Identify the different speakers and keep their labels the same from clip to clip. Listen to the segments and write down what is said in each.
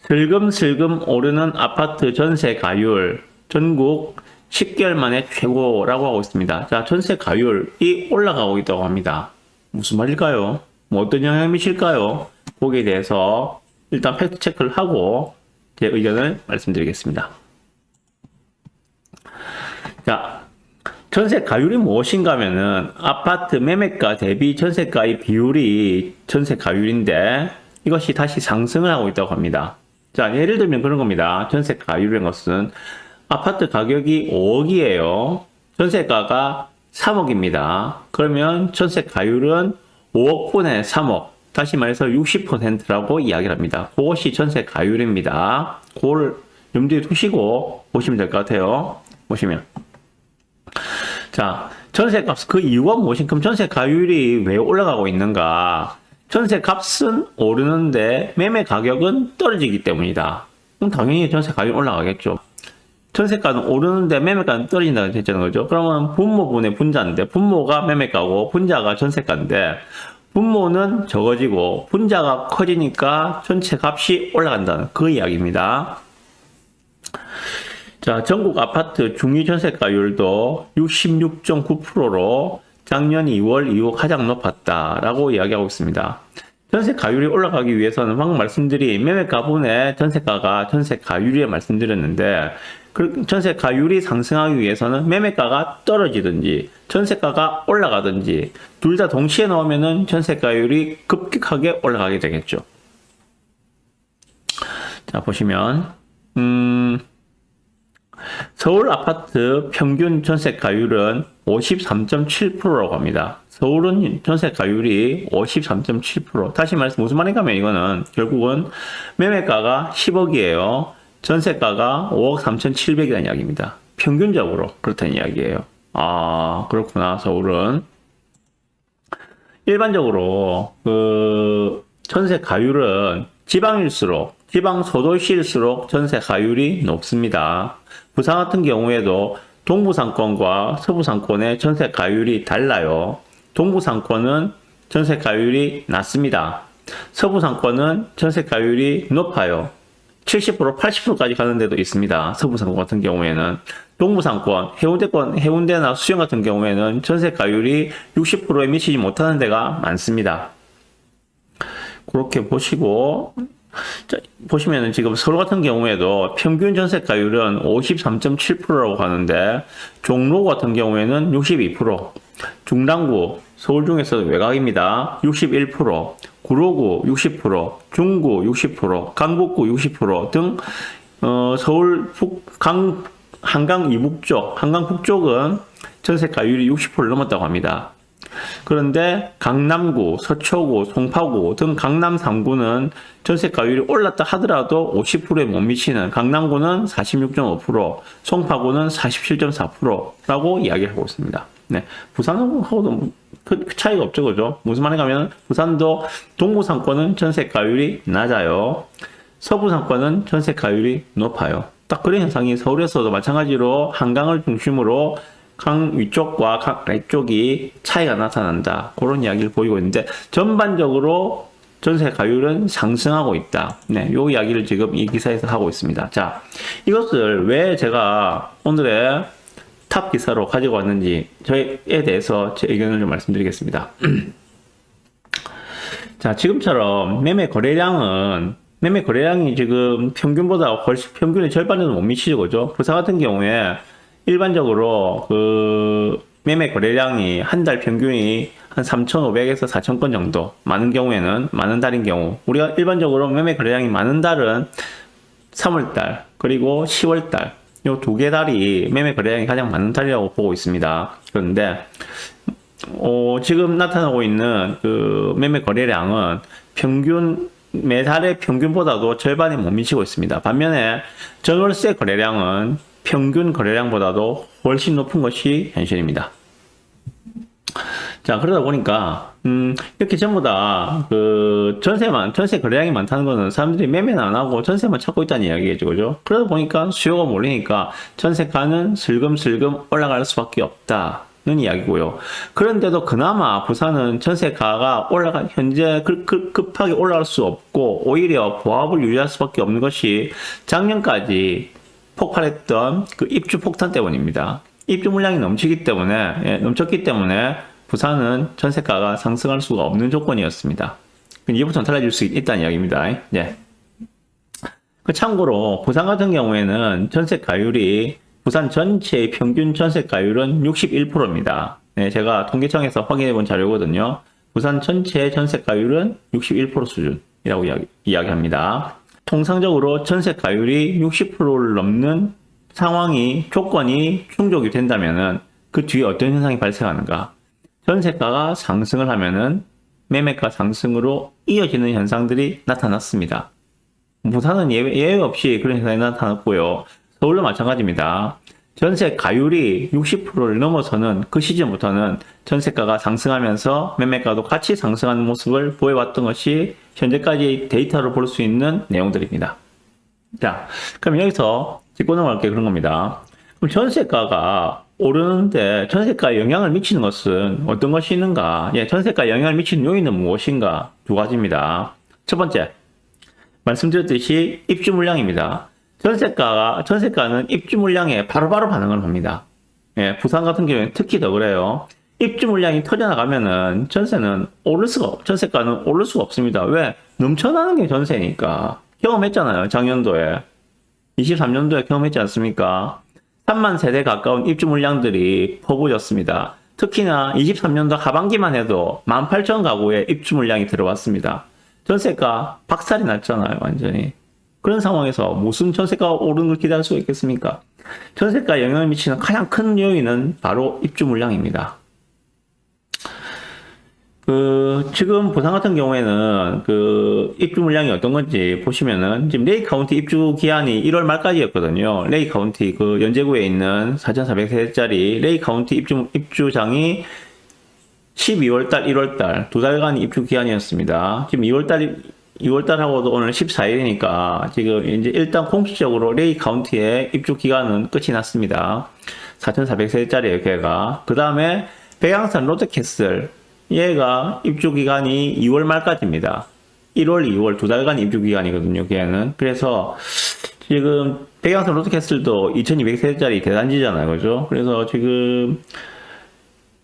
Speaker 1: 슬금슬금 오르는 아파트 전세 가율 전국 10개월 만에 최고라고 하고 있습니다. 자, 전세 가율이 올라가고 있다고 합니다. 무슨 말일까요? 뭐 어떤 영향을 미칠까요? 거기에 대해서 일단 팩트 체크를 하고 제 의견을 말씀드리겠습니다. 자, 전세 가율이 무엇인가 하면은 아파트 매매가 대비 전세가의 비율이 전세 가율인데 이것이 다시 상승을 하고 있다고 합니다. 자, 예를 들면 그런 겁니다. 전세 가율이라는 것은 아파트 가격이 5억이에요. 전세가가 3억입니다. 그러면 전세 가율은 5억분의 3억. 다시 말해서 60%라고 이야기를 합니다. 그것이 전세 가율입니다. 그걸 염두에 두시고 보시면 될 것 같아요. 보시면. 자, 전세값, 그 이유가 무엇인가? 그럼 전세 가율이 왜 올라가고 있는가? 전세 값은 오르는데 매매 가격은 떨어지기 때문이다. 그럼 당연히 전세 가격이 올라가겠죠. 전세가는 오르는데 매매가는 떨어진다고 했잖아요. 그죠? 그러면 분모분의 분자인데, 분모가 매매가고 분자가 전세가인데, 분모는 적어지고 분자가 커지니까 전체 값이 올라간다는 그 이야기입니다. 자, 전국 아파트 중위 전세가율도 66.9%로 작년 2월 이후 가장 높았다라고 이야기하고 있습니다. 전세 가율이 올라가기 위해서는 방금 말씀드린 매매가분의 전세가가 전세 가율에 말씀드렸는데 그 전세 가율이 상승하기 위해서는 매매가가 떨어지든지 전세가가 올라가든지 둘 다 동시에 나오면은 전세 가율이 급격하게 올라가게 되겠죠. 자, 보시면 서울 아파트 평균 전세 가율은 53.7%라고 합니다. 서울은 전세 가율이 53.7%. 다시 말해서 무슨 말인가 하면 이거는 결국은 매매가가 10억이에요. 전세가가 5억 3,700이라는 이야기입니다. 평균적으로 그렇다는 이야기예요. 아, 그렇구나. 서울은. 일반적으로 그 전세 가율은 지방일수록 지방 소도시일수록 전세 가율이 높습니다. 부산 같은 경우에도 동부상권과 서부상권의 전세 가율이 달라요. 동부상권은 전세 가율이 낮습니다. 서부상권은 전세 가율이 높아요. 70%, 80%까지 가는 데도 있습니다. 서부상권 같은 경우에는. 동부상권, 해운대나 수영 같은 경우에는 전세 가율이 60%에 미치지 못하는 데가 많습니다. 그렇게 보시고, 자, 보시면은 지금 서울 같은 경우에도 평균 전세가율은 53.7%라고 하는데 종로 같은 경우에는 62%, 중랑구, 서울 중에서 외곽입니다. 61%, 구로구 60%, 중구 60%, 강북구 60%등 서울 한강 이북 쪽, 한강 북쪽은 전세가율이 60%를 넘었다고 합니다. 그런데 강남구, 서초구, 송파구 등 강남 3구는 전세가율이 올랐다 하더라도 50%에 못 미치는 강남구는 46.5%, 송파구는 47.4%라고 이야기하고 있습니다. 네, 부산하고도 그 차이가 없죠, 그죠? 무슨 말인가 하면 부산도 동부 상권은 전세가율이 낮아요. 서부 상권은 전세가율이 높아요. 딱 그런 현상이 서울에서도 마찬가지로 한강을 중심으로 강 위쪽과 강 아래쪽이 차이가 나타난다. 그런 이야기를 보이고 있는데 전반적으로 전세 가율은 상승하고 있다. 네, 요 이야기를 지금 이 기사에서 하고 있습니다. 자, 이것을 왜 제가 오늘의 탑 기사로 가지고 왔는지 저에 대해서 제 의견을 좀 말씀드리겠습니다. 자, 지금처럼 매매 거래량이 지금 평균보다 훨씬 평균의 절반에도 못 미치죠, 그죠? 부산 같은 경우에 일반적으로 그 매매 거래량이 한 달 평균이 한 3,500에서 4,000건 정도, 많은 경우에는 많은 달인 경우, 우리가 일반적으로 매매 거래량이 많은 달은 3월달 그리고 10월달 요 두 개 달이 매매 거래량이 가장 많은 달이라고 보고 있습니다. 그런데 지금 나타나고 있는 그 매매 거래량은 평균 매달의 평균보다도 절반에 못 미치고 있습니다. 반면에 전월세 거래량은 평균 거래량보다도 훨씬 높은 것이 현실입니다. 자, 그러다 보니까 이렇게 전부 다 그 전세 거래량이 많다는 거는 사람들이 매매는 안 하고 전세만 찾고 있다는 이야기겠죠, 그죠? 그러다 보니까 수요가 몰리니까 전세가는 슬금슬금 올라갈 수밖에 없다. 이야기고요. 그런데도 그나마 부산은 전세가가 현재 급하게 올라갈 수 없고 오히려 보합을 유지할 수밖에 없는 것이 작년까지 폭발했던 그 입주 폭탄 때문입니다. 입주 물량이 넘쳤기 때문에 부산은 전세가가 상승할 수가 없는 조건이었습니다. 이제부터는 달라질 수 있다는 이야기입니다. 예. 참고로 부산 같은 경우에는 전세가율이 부산 전체의 평균 전세가율은 61%입니다. 네, 제가 통계청에서 확인해 본 자료거든요. 부산 전체 전세가율은 61% 수준이라고 이야기합니다. 통상적으로 전세가율이 60%를 넘는 조건이 충족이 된다면은 그 뒤에 어떤 현상이 발생하는가? 전세가가 상승을 하면은 매매가 상승으로 이어지는 현상들이 나타났습니다. 부산은 예외 없이 그런 현상이 나타났고요. 서울도 마찬가지입니다. 전세 가율이 60%를 넘어서는 그 시즌부터는 전세가가 상승하면서 매매가도 같이 상승하는 모습을 보여왔던 것이 현재까지 데이터로 볼 수 있는 내용들입니다. 자, 그럼 여기서 짚고 넘어갈 게 그런 겁니다. 그럼 전세가가 오르는데 전세가에 영향을 미치는 것은 어떤 것이 있는가? 예, 전세가에 영향을 미치는 요인은 무엇인가? 두 가지입니다. 첫 번째, 말씀드렸듯이 입주 물량입니다. 전세가는 입주 물량에 바로바로 반응을 합니다. 예, 부산 같은 경우에는 특히 더 그래요. 입주 물량이 터져나가면은 전세가는 오를 수가 없습니다. 왜? 넘쳐나는 게 전세니까. 경험했잖아요. 작년도에. 23년도에 경험했지 않습니까? 3만 세대 가까운 입주 물량들이 퍼부어졌습니다. 특히나 23년도 하반기만 해도 18,000 가구의 입주 물량이 들어왔습니다. 전세가 박살이 났잖아요, 완전히. 그런 상황에서 무슨 전세가가 오르는 걸 기대할 수가 있겠습니까? 전세가에 영향을 미치는 가장 큰 요인은 바로 입주 물량입니다. 지금 부산 같은 경우에는 입주 물량이 어떤 건지 보시면은 지금 레이 카운티 입주 기한이 1월 말까지였거든요. 레이 카운티 연제구에 있는 4,400세대짜리 레이 카운티 입주장이 12월달, 1월달 두 달간 입주 기한이었습니다. 지금 2월달하고도 오늘 14일이니까 지금 이제 일단 공식적으로 레이 카운티의 입주 기간은 끝이 났습니다. 4,400세대짜리예요, 걔가. 그 다음에 백양산 롯데캐슬 얘가 입주 기간이 2월 말까지입니다. 1월, 2월 두 달간 입주 기간이거든요, 걔는. 그래서 지금 백양산 롯데캐슬도 2,200세대짜리 대단지잖아요, 그죠? 그래서 지금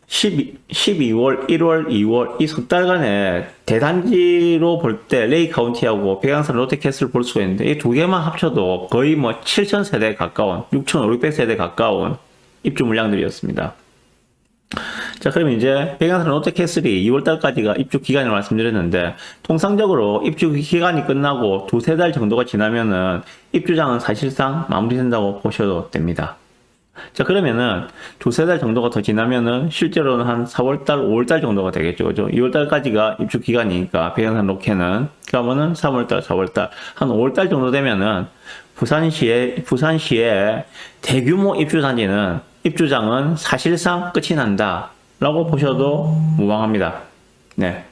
Speaker 1: 12월, 1월, 2월 이 석 달간의 대단지로 볼 때 레이 카운티하고 백양산 롯데캐슬을 볼 수가 있는데 이 두 개만 합쳐도 거의 7,000세대 가까운 6,500세대 가까운 입주 물량들이었습니다. 자, 그럼 이제 백양산 롯데캐슬이 2월달까지가 입주 기간을 말씀드렸는데 통상적으로 입주 기간이 끝나고 두세 달 정도가 지나면은 입주장은 사실상 마무리된다고 보셔도 됩니다. 자, 그러면은 두세 달 정도가 더 지나면은 실제로는 한 4월달, 5월달 정도가 되겠죠. 그죠? 2월달까지가 입주 기간이니까 백양산 로케는 그러면은 3월달, 4월달, 한 5월달 정도 되면은 부산시의 대규모 입주장은 사실상 끝이 난다라고 보셔도 무방합니다. 네.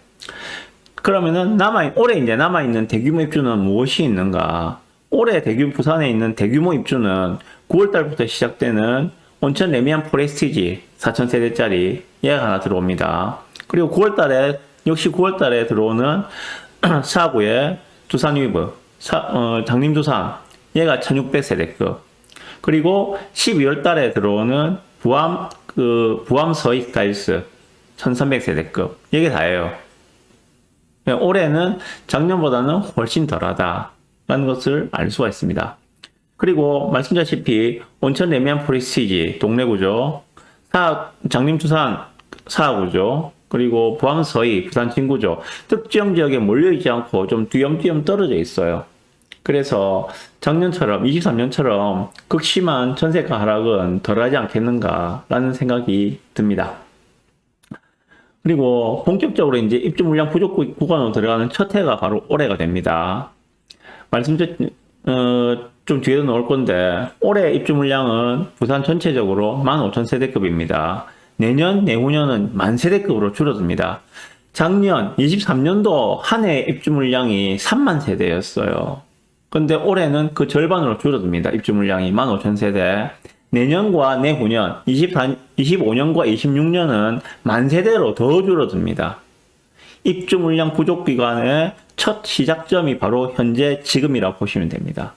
Speaker 1: 그러면은 올해 이제 남아있는 대규모 입주는 무엇이 있는가? 올해 부산에 있는 대규모 입주는 9월달부터 시작되는 온천 레미안 포레스티지 4,000세대짜리 얘가 하나 들어옵니다. 그리고 9월달에 들어오는 사구의 두산위브, 장림두산 얘가 1,600세대급. 그리고 12월달에 들어오는 부암 서희 스타일스 1,300세대급. 이게 다예요. 올해는 작년보다는 훨씬 덜하다라는 것을 알 수가 있습니다. 그리고 말씀드렸다시피 온천 레미안 프레스티지 동래구죠. 장림두산 사구죠. 그리고 부암 서희 부산 친구죠. 특정 지역에 몰려있지 않고 좀 뒤엄뒤엄 떨어져 있어요. 그래서 작년처럼 23년처럼 극심한 전세가 하락은 덜하지 않겠는가라는 생각이 듭니다. 그리고 본격적으로 이제 입주 물량 부족 구간으로 들어가는 첫 해가 바로 올해가 됩니다. 좀 뒤에도 나올 건데 올해 입주 물량은 부산 전체적으로 15,000세대급입니다. 내년, 내후년은 10,000세대급으로 줄어듭니다. 작년 23년도 한 해 입주 물량이 3만 세대였어요. 근데 올해는 그 절반으로 줄어듭니다. 입주 물량이 15,000세대. 내년과 내후년, 25년과 26년은 만세대로 더 줄어듭니다. 입주 물량 부족 기간의 첫 시작점이 바로 현재 지금이라고 보시면 됩니다.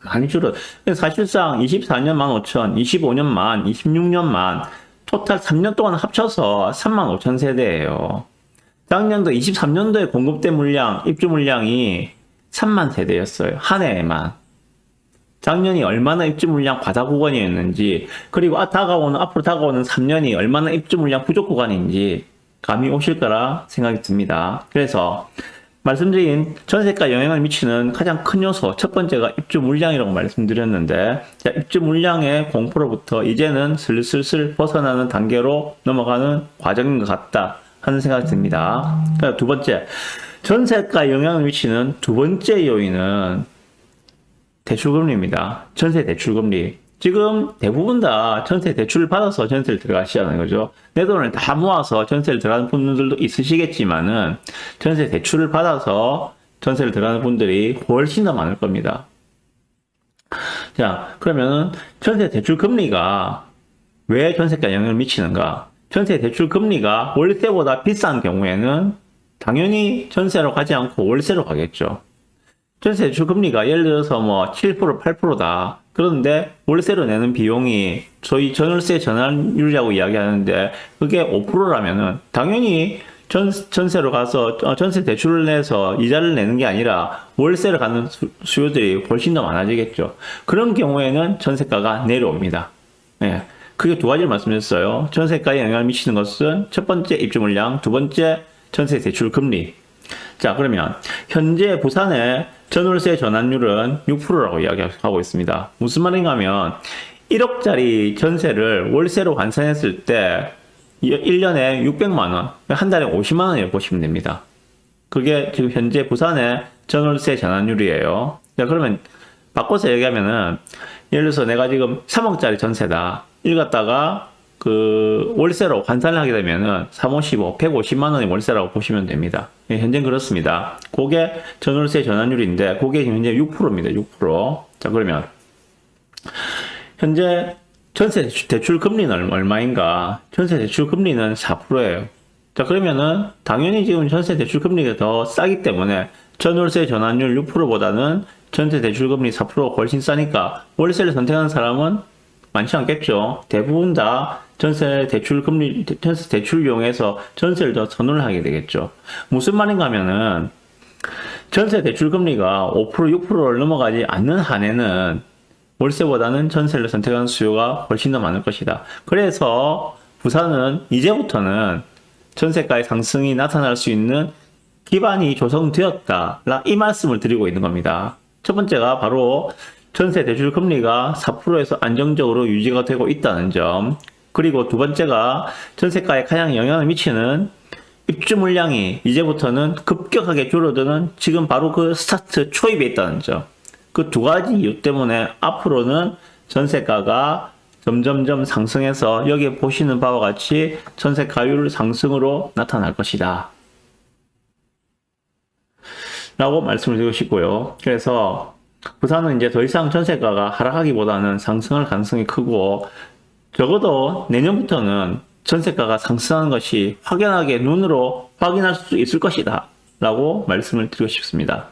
Speaker 1: 많이 줄어. 사실상 24년 15,000, 25년 만, 26년 만, 토탈 3년 동안 합쳐서 35,000세대예요. 작년도 23년도에 공급된 물량, 입주 물량이 3만 세대였어요. 한 해에만. 작년이 얼마나 입주 물량 과다 구간이었는지, 그리고 앞으로 다가오는 3년이 얼마나 입주 물량 부족 구간인지 감이 오실 거라 생각이 듭니다. 그래서 말씀드린 전세가 영향을 미치는 가장 큰 요소, 첫 번째가 입주 물량이라고 말씀드렸는데, 자, 입주 물량의 공포로부터 이제는 슬슬 벗어나는 단계로 넘어가는 과정인 것 같다 하는 생각이 듭니다. 두 번째, 전세가 영향을 미치는 두 번째 요인은 대출금리입니다. 전세 대출금리. 지금 대부분 다 전세 대출을 받아서 전세를 들어가시잖아요. 그죠? 내 돈을 다 모아서 전세를 들어가는 분들도 있으시겠지만은, 전세 대출을 받아서 전세를 들어가는 분들이 훨씬 더 많을 겁니다. 자, 그러면은 전세 대출 금리가 왜 전세가에 영향을 미치는가? 전세 대출 금리가 월세보다 비싼 경우에는 당연히 전세로 가지 않고 월세로 가겠죠. 전세 대출 금리가 예를 들어서 뭐 7%, 8%다. 그런데 월세로 내는 비용이 저희 전월세 전환율이라고 이야기하는데 그게 5%라면은 당연히 전세로 가서 전세 대출을 내서 이자를 내는 게 아니라 월세를 가는 수요들이 훨씬 더 많아지겠죠. 그런 경우에는 전세가가 내려옵니다. 예. 크게 두 가지를 말씀드렸어요. 전세가에 영향을 미치는 것은 첫 번째 입주 물량, 두 번째 전세 대출 금리. 자, 그러면 현재 부산의 전월세 전환율은 6%라고 이야기하고 있습니다. 무슨 말인가 하면 1억짜리 전세를 월세로 환산했을 때 1년에 600만 원, 한 달에 50만 원이라고 보시면 됩니다. 그게 지금 현재 부산의 전월세 전환율이에요. 자, 그러면 바꿔서 얘기하면은 예를 들어서 내가 지금 3억짜리 전세다. 이걸 갖다가 월세로 환산을 하게 되면은 355, 150만 원이 월세라고 보시면 됩니다. 예, 현재는 그렇습니다. 그게 전월세 전환율인데, 그게 현재 6%입니다. 6%. 자, 그러면 현재 전세 대출 금리는 얼마인가? 전세 대출 금리는 4%예요. 자, 그러면은 당연히 지금 전세 대출 금리가 더 싸기 때문에 전월세 전환율 6%보다는 전세 대출 금리 4%가 훨씬 싸니까 월세를 선택하는 사람은 많지 않겠죠. 대부분 다 전세 대출 금리, 전세 대출 이용해서 전세를 더 선호를 하게 되겠죠. 무슨 말인가 하면은 전세 대출 금리가 5%, 6%를 넘어가지 않는 한에는 월세보다는 전세를 선택하는 수요가 훨씬 더 많을 것이다. 그래서 부산은 이제부터는 전세가의 상승이 나타날 수 있는 기반이 조성되었다. 이 말씀을 드리고 있는 겁니다. 첫 번째가 바로 전세 대출 금리가 4%에서 안정적으로 유지가 되고 있다는 점. 그리고 두 번째가 전세가에 가장 영향을 미치는 입주 물량이 이제부터는 급격하게 줄어드는 지금 바로 그 스타트 초입에 있다는 점. 그 두 가지 이유 때문에 앞으로는 전세가가 점점점 상승해서 여기 보시는 바와 같이 전세가율 상승으로 나타날 것이다. 라고 말씀을 드리고 싶고요. 그래서 부산은 이제 더 이상 전세가가 하락하기보다는 상승할 가능성이 크고, 적어도 내년부터는 전세가가 상승하는 것이 확연하게 눈으로 확인할 수 있을 것이다 라고 말씀을 드리고 싶습니다.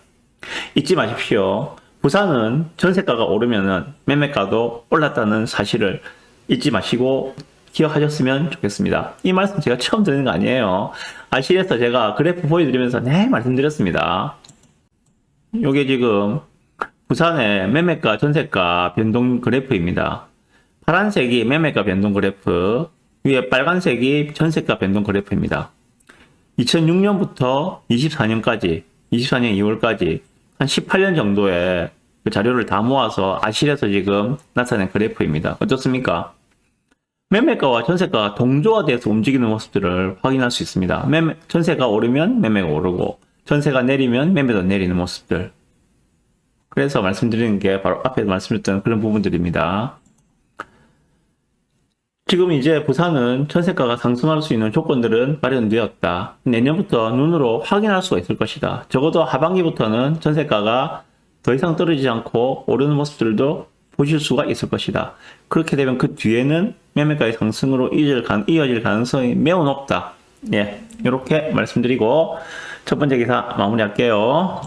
Speaker 1: 잊지 마십시오. 부산은 전세가가 오르면은 매매가도 올랐다는 사실을 잊지 마시고 기억하셨으면 좋겠습니다. 이 말씀 제가 처음 드리는 거 아니에요. 아실에서 제가 그래프 보여드리면서 말씀드렸습니다. 요게 지금 부산의 매매가, 전세가 변동 그래프입니다. 파란색이 매매가 변동 그래프, 위에 빨간색이 전세가 변동 그래프입니다. 2006년부터 24년까지, 24년 2월까지 한 18년 정도의 그 자료를 다 모아서 아실에서 지금 나타낸 그래프입니다. 어떻습니까? 매매가와 전세가가 동조화돼서 움직이는 모습들을 확인할 수 있습니다. 전세가 오르면 매매가 오르고, 전세가 내리면 매매도 내리는 모습들. 그래서 말씀드리는 게 바로 앞에 말씀드렸던 그런 부분들입니다. 지금 이제 부산은 전세가가 상승할 수 있는 조건들은 마련되었다. 내년부터 눈으로 확인할 수가 있을 것이다. 적어도 하반기부터는 전세가가 더 이상 떨어지지 않고 오르는 모습들도 보실 수가 있을 것이다. 그렇게 되면 그 뒤에는 매매가의 상승으로 이어질 가능성이 매우 높다. 예, 이렇게 말씀드리고 첫 번째 기사 마무리할게요.